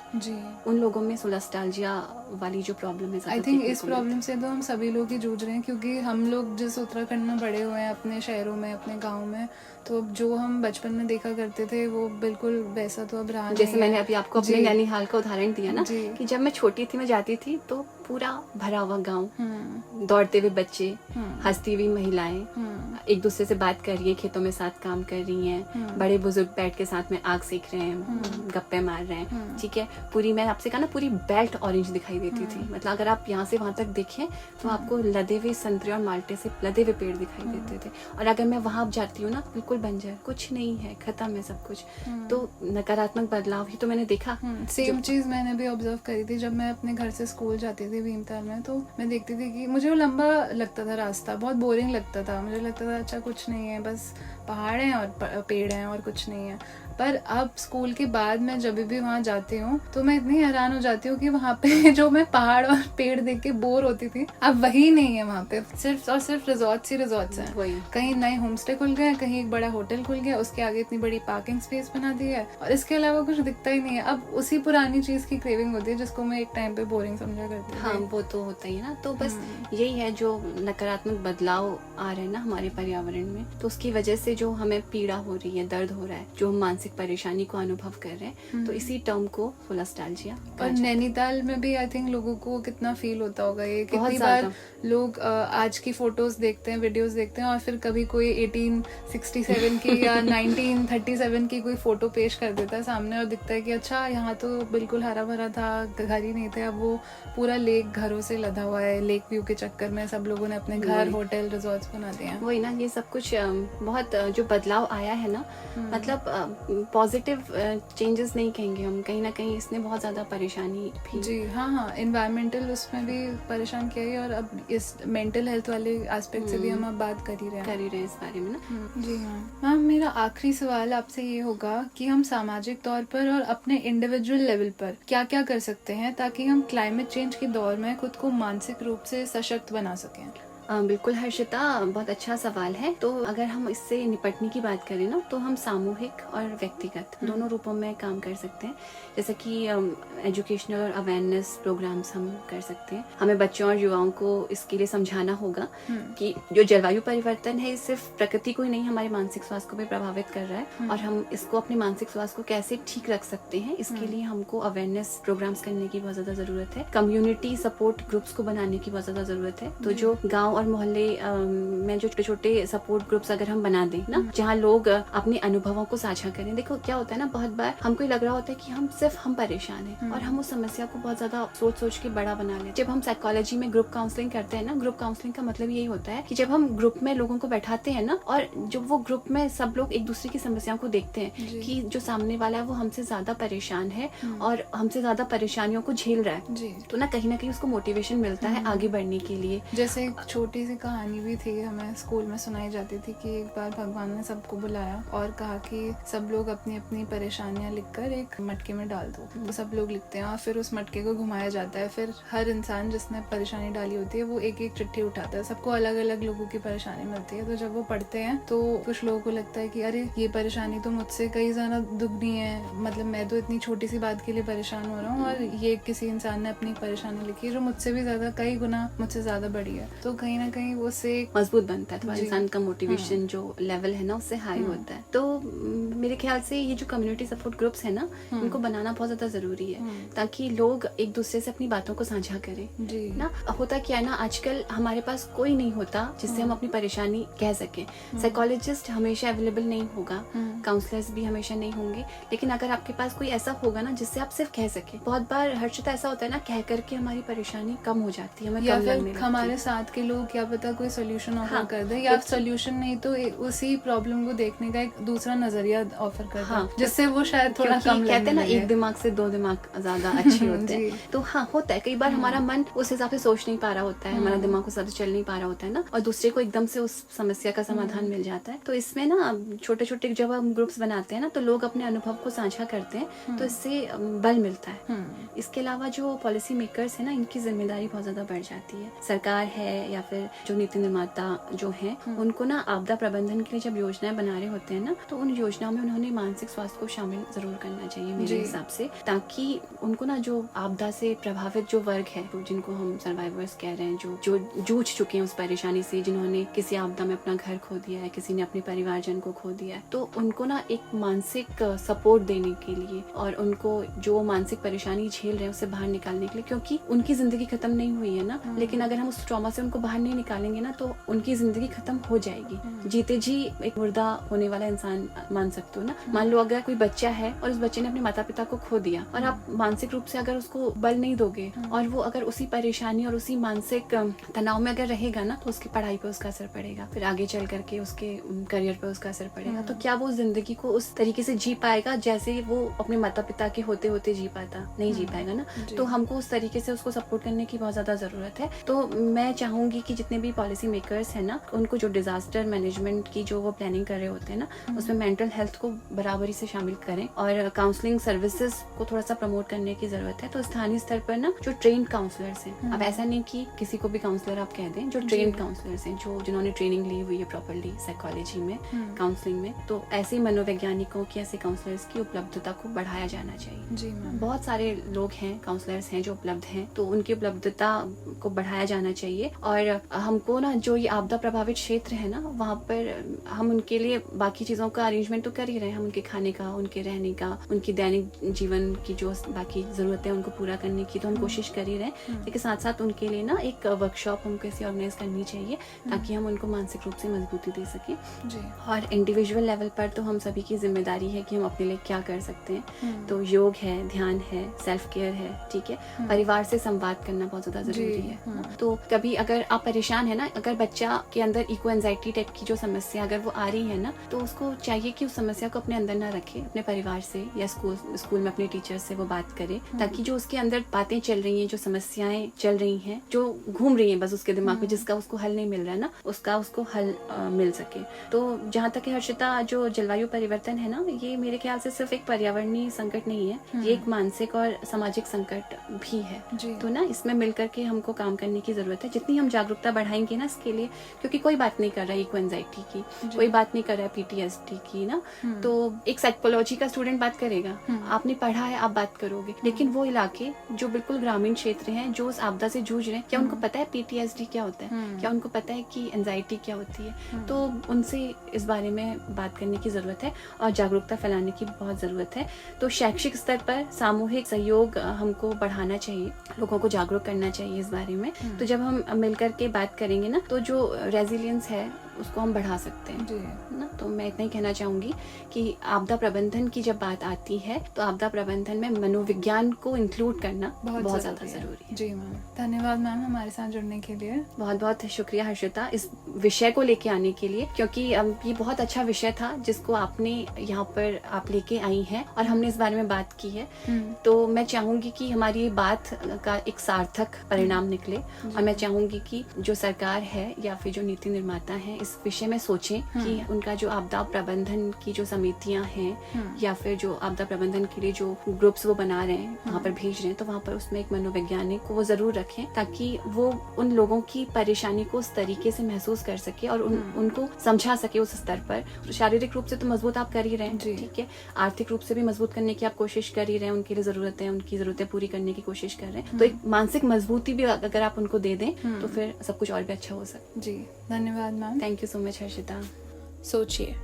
उन लोगों में सोलास्टाल्जिया वाली जो प्रॉब्लम है, आई थिंक इस प्रॉब्लम से तो हम सभी लोग ही जूझ रहे हैं, क्योंकि हम लोग जिस उत्तराखंड में बड़े हुए हैं, अपने शहरों में, अपने गाँव में, तो जो हम बचपन में देखा करते थे वो बिल्कुल वैसा तो अब रहा नहीं। जैसे मैंने अभी आपको अपने नैनीहाल का उदाहरण दिया ना, कि जब मैं छोटी थी, मैं जाती थी तो पूरा भरा हुआ गांव, दौड़ते हुए बच्चे, हंसती हुई महिलाएं, एक दूसरे से बात कर रही है, खेतों में साथ काम कर रही हैं, बड़े बुजुर्ग बैठ के साथ में आग सेक रहे हैं, गप्पे मार रहे हैं, ठीक है, पूरी, मैं आपसे कहा ना, पूरी बेल्ट ऑरेंज दिखाई देती थी। मतलब अगर आप यहाँ से वहां तक देखें तो आपको लदे हुए संतरे और माल्टे से लदे हुए पेड़ दिखाई देते थे। और अगर मैं वहां जाती हूँ ना, बिल्कुल बंजर, कुछ नहीं है, खत्म है सब कुछ। तो नकारात्मक बदलाव ही तो मैंने देखा। सेम चीज मैंने भी ऑब्जर्व करी थी जब मैं अपने घर से स्कूल जाती थी भीमताल में। तो मैं देखती थी कि मुझे वो लंबा लगता था रास्ता, बहुत बोरिंग लगता था। मुझे लगता था अच्छा कुछ नहीं है, बस पहाड़ हैं और पेड़ हैं और कुछ नहीं है। पर अब स्कूल के बाद मैं जब भी वहाँ जाती हूँ तो मैं इतनी हैरान हो जाती हूँ कि वहाँ पे जो मैं पहाड़ और पेड़ देख के बोर होती थी, अब वही नहीं है। वहाँ पे सिर्फ और सिर्फ रिजॉर्ट्स ही रिजॉर्ट्स हैं। वही। कहीं नए होम स्टे खुल गए, कहीं एक बड़ा होटल खुल गया, उसके आगे इतनी बड़ी पार्किंग स्पेस बना दी है और इसके अलावा कुछ दिखता ही नहीं है। अब उसी पुरानी चीज की क्रेविंग होती है जिसको मैं एक टाइम पे बोरिंग समझा करती थी। हाँ, वो तो होता ही है ना। तो बस यही है, जो नकारात्मक बदलाव आ रहे हैं ना हमारे पर्यावरण में, तो उसकी वजह से जो हमें पीड़ा हो रही है, दर्द हो रहा है, जो हम मानसिक परेशानी को अनुभव कर रहे हैं, तो इसी टर्म को सोलास्टाल्जिया। और नैनीताल में भी आई थिंक लोगों को कितना फील होता होगा ये, बहुत कितनी बार लोग आज की फोटोज देखते हैं, वीडियोस देखते हैं और फिर कभी कोई 1867 की या 1937 की कोई फोटो पेश कर देता है सामने और दिखता है कि अच्छा यहाँ तो बिल्कुल हरा भरा था, घर ही नहीं थे, अब वो पूरा लेक घरों से लदा हुआ है। लेक व्यू के चक्कर में सब लोगों ने अपने घर, होटल, रिजॉर्ट्स बना दिए हैं। वही ना, ये सब कुछ बहुत जो बदलाव आया है ना, मतलब पॉजिटिव चेंजेस नहीं कहेंगे हम, कहीं ना कहीं इसने बहुत ज्यादा परेशानी भी। जी हाँ, एनवायरमेंटल उसमें भी परेशान किया है और अब इस मेंटल हेल्थ वाले एस्पेक्ट से भी हम अब बात कर ही रहे हैं इस बारे में ना। जी हाँ मैम, मेरा आखिरी सवाल आपसे ये होगा कि हम सामाजिक तौर पर और अपने इंडिविजुअल लेवल पर क्या क्या कर सकते हैं ताकि हम क्लाइमेट चेंज के दौर में खुद को मानसिक रूप से सशक्त बना सकें। बिल्कुल हर्षिता, बहुत अच्छा सवाल है। तो अगर हम इससे निपटने की बात करें ना, तो हम सामूहिक और व्यक्तिगत दोनों रूपों में काम कर सकते हैं। जैसे कि एजुकेशनल और अवेयरनेस प्रोग्राम्स हम कर सकते हैं। हमें बच्चों और युवाओं को इसके लिए समझाना होगा कि जो जलवायु परिवर्तन है, सिर्फ प्रकृति को ही नहीं, हमारे मानसिक स्वास्थ्य को भी प्रभावित कर रहा है और हम इसको अपने मानसिक स्वास्थ्य को कैसे ठीक रख सकते हैं, इसके लिए हमको अवेयरनेस प्रोग्राम्स करने की बहुत ज्यादा जरूरत है। कम्युनिटी सपोर्ट ग्रुप्स को बनाने की बहुत ज्यादा जरूरत है। तो जो गाँव और मोहल्ले में जो छोटे छोटे सपोर्ट ग्रुप्स अगर हम बना दें ना, जहाँ लोग अपने अनुभवों को साझा करें। देखो क्या होता है ना, बहुत बार हमको लग रहा होता है कि हम परेशान हैं और हम उस समस्या को बहुत ज्यादा सोच के बड़ा बना लेते हैं। जब हम साइकोलॉजी में ग्रुप काउंसलिंग करते हैं ना, ग्रुप काउंसलिंग का मतलब यही होता है कि जब हम ग्रुप में लोगों को बैठाते हैं ना, और जब वो ग्रुप में सब लोग एक दूसरे की समस्याओं को देखते हैं कि जो सामने वाला है वो हमसे ज्यादा परेशान है और हमसे ज्यादा परेशानियों को झेल रहा है, तो ना कहीं उसको मोटिवेशन मिलता है आगे बढ़ने के लिए। जैसे एक छोटी सी कहानी भी थी, हमें स्कूल में सुनाई जाती थी कि एक बार भगवान ने सबको बुलाया और कहा कि सब लोग अपनी अपनी परेशानियां लिखकर एक मटके में डाल दो। तो सब लोग लिखते हैं और फिर उस मटके को घुमाया जाता है। फिर हर इंसान जिसने परेशानी डाली होती है वो एक एक चिट्ठी उठाता है। सबको अलग अलग लोगों की परेशानी मिलती है। तो जब वो पढ़ते हैं तो कुछ लोगों को लगता है कि अरे ये परेशानी तो मुझसे कई ज्यादा दुगनी है, मतलब मैं तो इतनी छोटी सी बात के लिए परेशान हो रहा हूँ और ये किसी इंसान ने अपनी परेशानी लिखी है जो मुझसे भी ज्यादा, कई गुना मुझसे ज्यादा बड़ी है। तो कहीं ना कहीं वो से मजबूत बनता है, तो इंसान का मोटिवेशन जो लेवल है ना उससे हाई होता है। तो मेरे ख्याल से ये जो कम्युनिटी सपोर्ट ग्रुप्स है ना, इनको बनाना बहुत ज्यादा जरूरी है ताकि लोग एक दूसरे से अपनी बातों को साझा करें ना। होता क्या है ना, आजकल हमारे पास कोई नहीं होता जिससे हम अपनी परेशानी कह सकें। साइकोलॉजिस्ट हमेशा अवेलेबल नहीं होगा, काउंसलर्स भी हमेशा नहीं होंगे, लेकिन अगर आपके पास कोई ऐसा होगा ना जिससे आप सिर्फ कह सके। बहुत बार हर्षिता ऐसा होता है ना, कह करके हमारी परेशानी कम हो जाती है, हमें या कम लगने लगती है। हमारे साथ के लोग क्या पता कोई सोल्यूशन ऑफर कर दे, या सोल्यूशन नहीं तो उसी प्रॉब्लम को देखने का एक दूसरा नजरिया ऑफर कर दे, जिससे वो शायद थोड़ा कम कहते हैं ना, एक दिमाग से दो दिमाग ज्यादा अच्छे होते हैं। तो हाँ, होता है कई बार हमारा मन उस हिसाब से सोच नहीं पा रहा होता है, हमारा दिमाग उस हिसाब से चल नहीं पा रहा होता है ना, और दूसरे को एकदम से उस समस्या का समाधान मिल जाता है। तो इसमें ना छोटे छोटे जब हम ग्रुप्स बनाते हैं ना, तो लोग अपने अनुभव को साझा करते हैं, तो इससे बल मिलता है। इसके अलावा जो पॉलिसी मेकर्स है ना, इनकी जिम्मेदारी बहुत ज्यादा बढ़ जाती है। सरकार है या फिर जो नीति निर्माता जो हैं, उनको ना आपदा प्रबंधन के लिए जब योजनाएं बना रहे होते हैं ना, तो उन योजनाओं में उन्होंने मानसिक स्वास्थ्य को शामिल जरूर करना चाहिए मेरे हिसाब से, ताकि उनको ना जो आपदा से प्रभावित जो वर्ग है, जिनको हम सर्वाइवर्स कह रहे हैं, जो जूझ चुके हैं उस परेशानी से, जिन्होंने किसी आपदा में अपना घर खो दिया है, किसी ने अपने परिवारजन को खो दिया है, तो उनको ना एक मानसिक सपोर्ट देने के लिए और उनको जो मानसिक परेशानी झेल रहे हैं उससे बाहर निकालने के लिए, क्योंकि उनकी जिंदगी खत्म नहीं हुई है ना, लेकिन अगर हम उस ट्रॉमा से उनको बाहर नहीं निकालेंगे ना, तो उनकी जिंदगी खत्म हो जाएगी। जीते जी एक मुर्दा होने वाला इंसान मान सकते हो ना। मान लो अगर कोई बच्चा है और उस बच्चे ने अपने माता पिता को खो दिया, और आप मानसिक रूप से अगर उसको बल नहीं दोगे और वो अगर उसी परेशानी और उसी मानसिक तनाव में अगर रहेगा ना, तो उसकी पढ़ाई पे उसका असर पड़ेगा, फिर आगे चल करके उसके करियर पे उसका असर पड़ेगा। तो क्या वो जिंदगी को उस तरीके से जी पाएगा जैसे वो अपने माता पिता के होते होते जी पाता? नहीं जी पाएगा ना। तो हमको उस तरीके से उसको सपोर्ट करने की बहुत ज्यादा जरूरत है। तो मैं चाहूंगी कि जितने भी पॉलिसी मेकर्स हैं ना, उनको जो डिजास्टर मैनेजमेंट की जो वो प्लानिंग कर रहे होते हैं ना, उसमें मेंटल हेल्थ को बराबरी से शामिल करें और काउंसलिंग सर्विसेज को थोड़ा सा प्रमोट करने की जरूरत है। तो स्थानीय स्तर पर ना जो ट्रेन्ड काउंसलर्स हैं, अब ऐसा नहीं कि किसी को भी काउंसलर आप कह दें, जो ट्रेन्ड काउंसलर्स हैं, जो जिन्होंने ट्रेनिंग ली हुई है प्रॉपर्ली साइकोलॉजी में, काउंसलिंग में, तो ऐसे मनोवैज्ञानिकों की, ऐसे काउंसलर्स की उपलब्धता को बढ़ाया जाना चाहिए। जी मैम। बहुत सारे लोग हैं, काउंसलर्स हैं जो उपलब्ध हैं, तो उनकी उपलब्धता को बढ़ाया जाना चाहिए। और हमको ना जो ये आपदा प्रभावित क्षेत्र है ना, वहाँ पर हम उनके लिए बाकी चीजों का अरेंजमेंट तो कर ही रहे हैं, हम उनके खाने का, उनके रहने का, उनकी दैनिक जीवन की जो बाकी जरूरतें हैं उनको पूरा करने की तो हम कोशिश कर ही रहे हैं, लेकिन साथ साथ उनके लिए ना एक वर्कशॉप हमको ऐसी ऑर्गेनाइज करनी चाहिए ताकि हम उनको मानसिक रूप से मजबूती दे सकें। जी। और इंडिविजुअल लेवल पर तो हम सभी की जिम्मेदारी है कि हम अपने लिए क्या कर सकते हैं। तो योग है, ध्यान है, सेल्फ केयर है, ठीक है, परिवार से संवाद करना बहुत ज्यादा जरूरी है ना? तो कभी अगर आप परेशान है ना, अगर बच्चा के अंदर इको एंजाइटी टाइप की जो समस्या अगर वो आ रही है ना, तो उसको चाहिए कि उस समस्या को अपने अंदर ना रखे, अपने परिवार से या स्कूल में अपने टीचर से वो बात करे, ताकि जो उसके अंदर बातें चल रही हैं, जो समस्याएं चल रही हैं, जो घूम रही हैं बस उसके दिमाग में, जिसका उसको हल नहीं मिल रहा है ना, उसको हल मिल सके। तो जहाँ तक है हर्षिता, जो जलवायु परिवर्तन है ना, ये मेरे ख्याल से सिर्फ एक पर्यावरणीय संकट नहीं है, ये एक मानसिक और सामाजिक संकट भी है। तो ना इसमें मिलकर के हमको काम करने की जरूरत है। जितनी हम जागरूकता बढ़ाएंगे ना इसके लिए, क्योंकि कोई बात नहीं कर रहा है इको एंजाइटी की, कोई बात नहीं कर रहा है PTSD की ना, तो एक साइकोलॉजी का स्टूडेंट बात करेगा, आपने पढ़ा है आप बात करोगे, लेकिन वो इलाके जो बिल्कुल ग्रामीण क्षेत्र हैं, जो उस आपदा से जूझ रहे हैं, क्या उनको पता है PTSD क्या होता है, क्या उनको पता है कि एंजाइटी क्या होती है? तो उनसे इस बारे में बात करने की जरूरत है और जागरूकता फैलाने की बहुत जरूरत है। तो शैक्षिक स्तर पर सामूहिक सहयोग हमको बढ़ाना चाहिए, लोगों को जागरूक करना चाहिए इस बारे में। तो जब हम मिलकर के बात करेंगे ना, तो जो रेजिलियंस है उसको हम बढ़ा सकते हैं ना। तो मैं इतना ही कहना चाहूंगी कि आपदा प्रबंधन की जब बात आती है, तो आपदा प्रबंधन में मनोविज्ञान को इंक्लूड करना बहुत ज्यादा जरूरी है। जी मैम, धन्यवाद मैम हमारे साथ जुड़ने के लिए। बहुत बहुत शुक्रिया हर्षिता इस विषय को लेके आने के लिए, क्योंकि ये बहुत अच्छा विषय था जिसको आपने यहाँ पर आप लेके आई हैं और हमने इस बारे में बात की है। तो मैं चाहूंगी कि हमारी ये बात का एक सार्थक परिणाम निकले, और मैं चाहूंगी कि जो सरकार है या फिर जो नीति निर्माता है इस विषय में सोचें कि उनका जो आपदा प्रबंधन की जो समितियां हैं या फिर जो आपदा प्रबंधन के लिए जो ग्रुप्स वो बना रहे हैं, वहाँ पर भेज रहे हैं, तो वहाँ पर उसमें एक मनोवैज्ञानिक को वो जरूर रखें, ताकि वो उन लोगों की परेशानी को उस तरीके से महसूस कर सके और उनको समझा सके उस स्तर पर। शारीरिक रूप से तो मजबूत आप कर ही रहे हैं, ठीक है, आर्थिक रूप से भी मजबूत करने की आप कोशिश कर ही रहे हैं, उनके लिए उनकी जरूरतें पूरी करने की कोशिश कर रहे हैं। तो एक मानसिक मजबूती भी अगर आप उनको दे दें तो फिर सब कुछ और भी अच्छा हो सकता है। जी धन्यवाद ma'am. Thank you so much Harshita. सोचिए,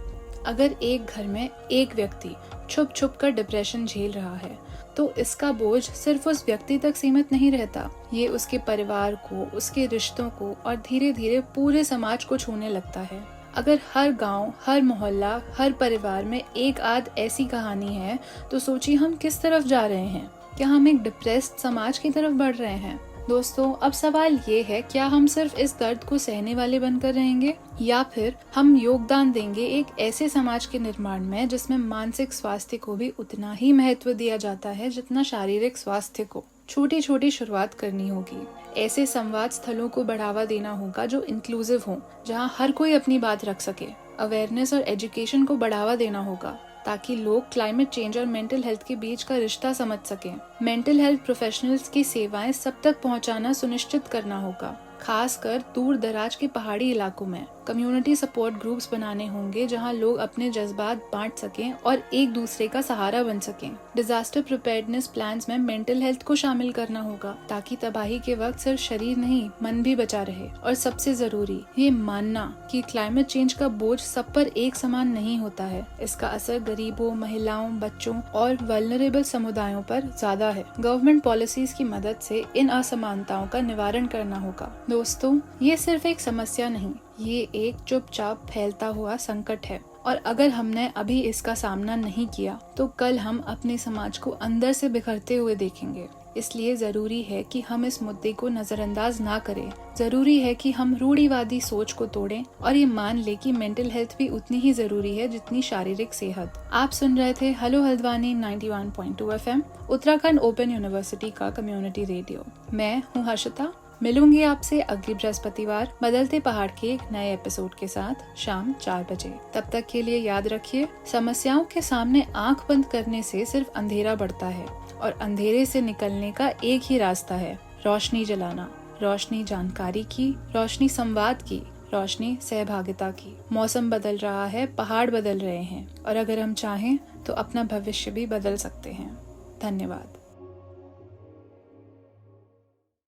अगर एक घर में एक व्यक्ति छुप छुप कर डिप्रेशन झेल रहा है, तो इसका बोझ सिर्फ उस व्यक्ति तक सीमित नहीं रहता, ये उसके परिवार को, उसके रिश्तों को और धीरे धीरे पूरे समाज को छूने लगता है। अगर हर गांव, हर मोहल्ला, हर परिवार में एक आध ऐसी कहानी है, तो सोचिए हम किस तरफ जा रहे हैं। क्या हम एक डिप्रेस्ड समाज की तरफ बढ़ रहे हैं? दोस्तों, अब सवाल ये है, क्या हम सिर्फ इस दर्द को सहने वाले बनकर रहेंगे, या फिर हम योगदान देंगे एक ऐसे समाज के निर्माण में जिसमें मानसिक स्वास्थ्य को भी उतना ही महत्व दिया जाता है जितना शारीरिक स्वास्थ्य को। छोटी छोटी शुरुआत करनी होगी। ऐसे संवाद स्थलों को बढ़ावा देना होगा जो इंक्लूसिव हों, जहां हर कोई अपनी बात रख सके। अवेयरनेस और एजुकेशन को बढ़ावा देना होगा ताकि लोग क्लाइमेट चेंज और मेंटल हेल्थ के बीच का रिश्ता समझ सकें। मेंटल हेल्थ प्रोफेशनल्स की सेवाएं सब तक पहुंचाना सुनिश्चित करना होगा, खासकर दूर दराज के पहाड़ी इलाकों में। कम्युनिटी सपोर्ट ग्रुप्स बनाने होंगे जहां लोग अपने जज्बात बांट सकें और एक दूसरे का सहारा बन सकें। डिजास्टर प्रिपेयर्डनेस प्लान्स में मेंटल हेल्थ को शामिल करना होगा ताकि तबाही के वक्त सिर्फ शरीर नहीं, मन भी बचा रहे। और सबसे जरूरी ये मानना कि क्लाइमेट चेंज का बोझ सब पर एक समान नहीं होता है। इसका असर गरीबों, महिलाओं, बच्चों और वल्नरेबल समुदायों पर ज्यादा है। गवर्नमेंट पॉलिसीज की मदद से इन असमानताओं का निवारण करना होगा। दोस्तों, ये सिर्फ एक समस्या नहीं, ये एक चुपचाप फैलता हुआ संकट है, और अगर हमने अभी इसका सामना नहीं किया तो कल हम अपने समाज को अंदर से बिखरते हुए देखेंगे। इसलिए जरूरी है कि हम इस मुद्दे को नजरअंदाज ना करें। जरूरी है कि हम रूढ़िवादी सोच को तोड़ें और ये मान ले कि मेंटल हेल्थ भी उतनी ही जरूरी है जितनी शारीरिक सेहत। आप सुन रहे थे hello Haldwani 91.2 FM, Uttarakhand open university का कम्युनिटी रेडियो। मैं हूँ हर्षिता। मिलूंगी आपसे अगली बृहस्पतिवार बदलते पहाड़ के एक नए एपिसोड के साथ शाम 4 बजे। तब तक के लिए याद रखिए, समस्याओं के सामने आंख बंद करने से सिर्फ अंधेरा बढ़ता है और अंधेरे से निकलने का एक ही रास्ता है, रोशनी जलाना। रोशनी जानकारी की, रोशनी संवाद की, रोशनी सहभागिता की। मौसम बदल रहा है, पहाड़ बदल रहे हैं और अगर हम चाहें तो अपना भविष्य भी बदल सकते हैं। धन्यवाद।